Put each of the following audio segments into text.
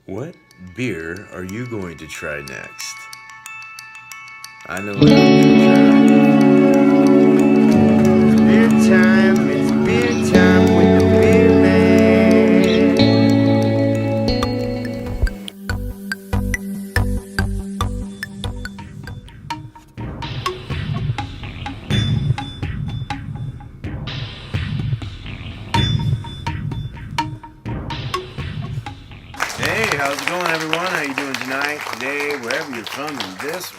What beer are you going to try next? I know what I'm going to try. It's beer time with the beer man. Hey, how's it going, everyone? How you doing tonight, today, wherever you're from in this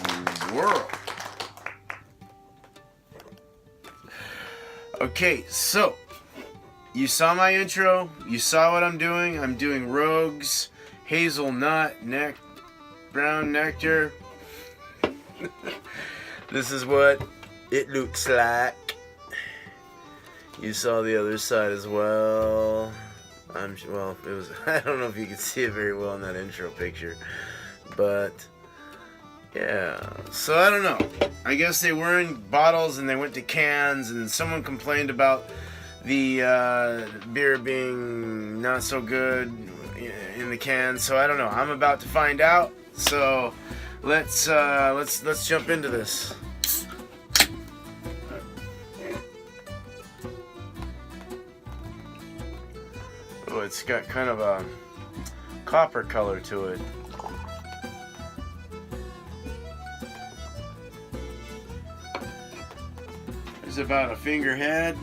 world? Okay, so you saw my intro. You saw what I'm doing. I'm doing Rogue's Hazelnut Brown Nectar. This is what it looks like. You saw the other side as well. Well, it was. I don't know if you can see it very well in that intro picture, but yeah. So I don't know. I guess they were in bottles and they went to cans, and someone complained about the beer being not so good in the can. So I don't know. I'm about to find out. So let's jump into this. Oh, it's got kind of a copper color to it. There's about a finger head.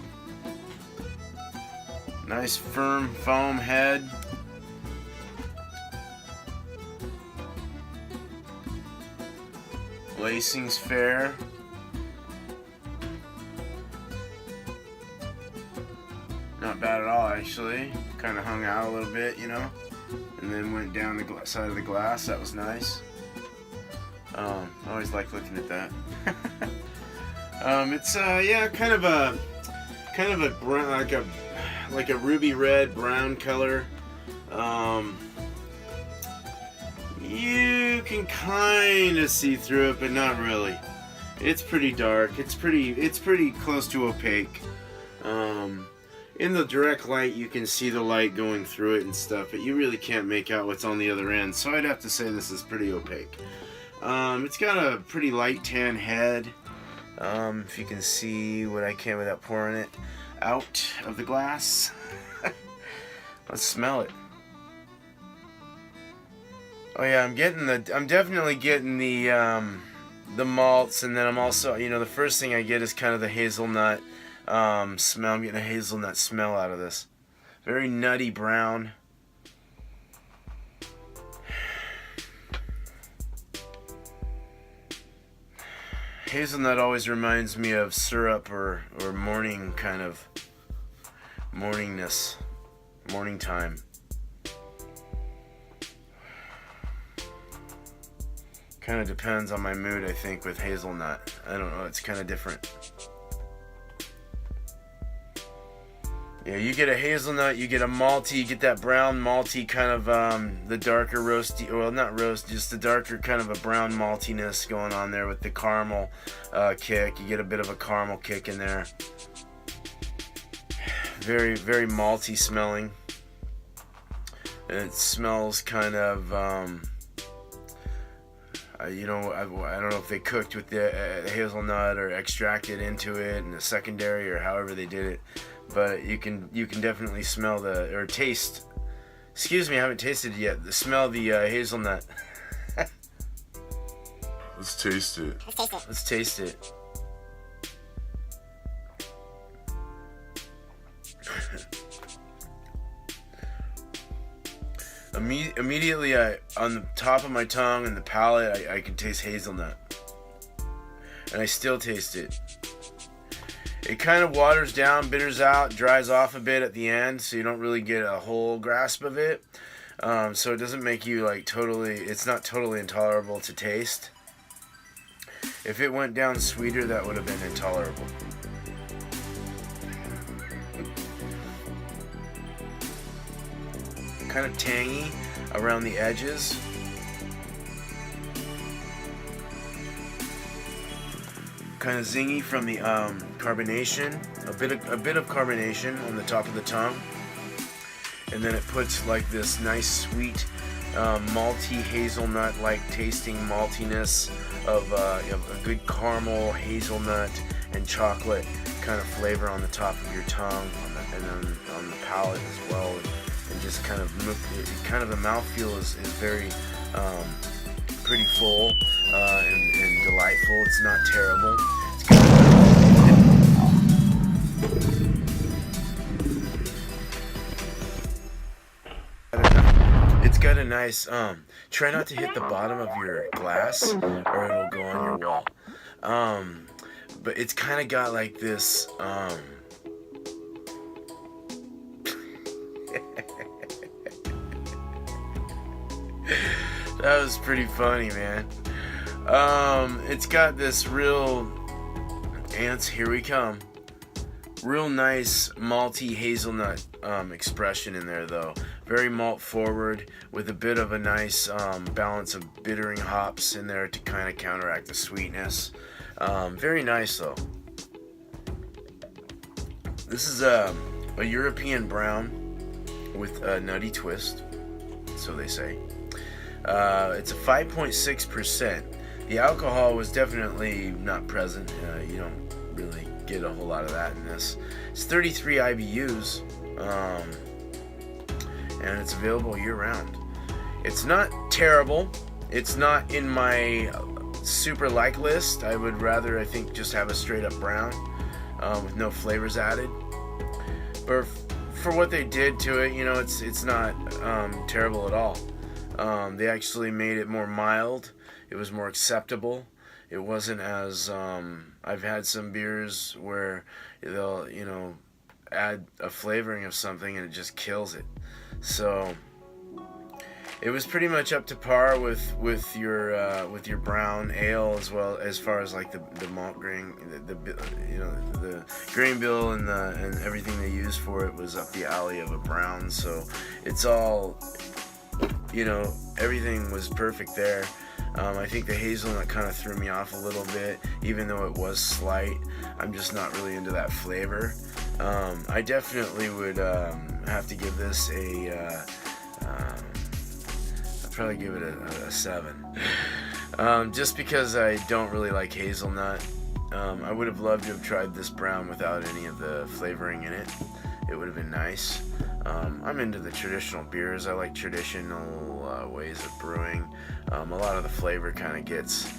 Nice firm foam head. Lacing's fair. Not bad at all, actually. Kind of hung out a little bit, you know, and then went down the side of the glass. That was nice. I always like looking at that. It's yeah, kind of a brown, like a ruby red brown color. You can kind of see through it, but not really. It's pretty dark. It's pretty close to opaque. In the direct light, you can see the light going through it and stuff, but you really can't make out what's on the other end. So I'd have to say this is pretty opaque. It's got a pretty light tan head. If you can see what I can without pouring it out of the glass. Let's smell it. Oh yeah, I'm definitely getting the malts, and then I'm also, you know, the first thing I get is kind of the hazelnut smell. I'm getting a hazelnut smell out of this. Very nutty brown. Hazelnut always reminds me of syrup or morning kind of morningness, morning time. Kind of depends on my mood, I think, with hazelnut. I don't know, it's kind of different. Yeah, you get a hazelnut, you get a malty, you get that brown malty kind of, the darker roasty, well, not roast, just the darker kind of a brown maltiness going on there with the caramel kick. You get a bit of a caramel kick in there. Very, very malty smelling. And it smells kind of, you know, I don't know if they cooked with the hazelnut or extracted into it in the secondary or however they did it. But you can definitely smell or taste. Excuse me, I haven't tasted it yet. Smell the hazelnut. Let's taste it. Let's taste it. Immediately, on the top of my tongue and the palate, I can taste hazelnut, and I still taste it. It kind of waters down, bitters out, dries off a bit at the end, so you don't really get a whole grasp of it. So it doesn't make you like it's not totally intolerable to taste. If it went down sweeter, that would have been intolerable. Kind of tangy around the edges. Kind of zingy from the carbonation, a bit of carbonation on the top of the tongue, and then it puts like this nice sweet malty hazelnut-like tasting maltiness of a good caramel, hazelnut, and chocolate kind of flavor on the top of your tongue, and then on the palate as well, and just kind of the mouthfeel is very pretty full and delightful. It's not terrible. It's got a nice, try not to hit the bottom of your glass or it'll go on your wall. But it's kind of got like this, that was pretty funny, man. It's got this real, ants, here we come. Real nice malty hazelnut expression in there, though. Very malt forward with a bit of a nice balance of bittering hops in there to kind of counteract the sweetness. Very nice, though. This is a European brown with a nutty twist, so they say. It's a 5.6%. The alcohol was definitely not present. You don't really get a whole lot of that in this. It's 33 IBUs, and it's available year-round. It's not terrible. It's not in my super like list. I would rather, I think, just have a straight-up brown with no flavors added. But for what they did to it, you know, it's not terrible at all. They actually made it more mild. It was more acceptable. It wasn't as I've had some beers where they'll, you know, add a flavoring of something and it just kills it. So it was pretty much up to par with your brown ale, as well as far as like the malt grain, the grain bill and everything they used for it was up the alley of a brown. So it's all, you know, everything was perfect there. I think the hazelnut kind of threw me off a little bit, even though it was slight. I'm just not really into that flavor. I definitely would have to give this I'd probably give it a 7. Just because I don't really like hazelnut. I would have loved to have tried this brown without any of the flavoring in it. It would have been nice. I'm into the traditional beers. I like traditional ways of brewing. A lot of the flavor kind of gets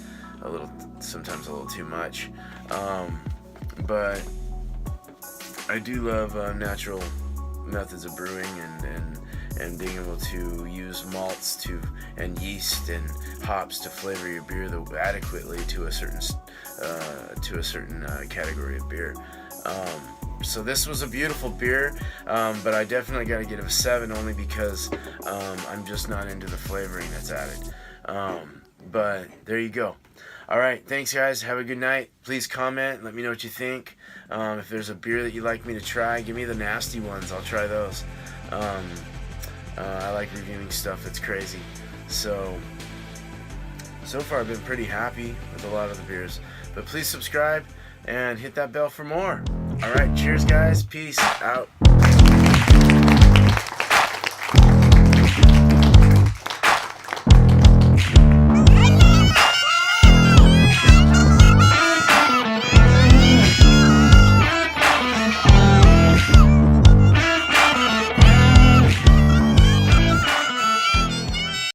sometimes a little too much. But I do love natural methods of brewing and being able to use malts and yeast and hops to flavor your beer adequately to a certain category of beer. So this was a beautiful beer, but I definitely got to give it a 7 only because I'm just not into the flavoring that's added. But there you go. All right, thanks guys. Have a good night. Please comment. Let me know what you think. If there's a beer that you'd like me to try, give me the nasty ones. I'll try those. I like reviewing stuff that's crazy. So far I've been pretty happy with a lot of the beers. But please subscribe and hit that bell for more. All right, cheers guys. Peace out.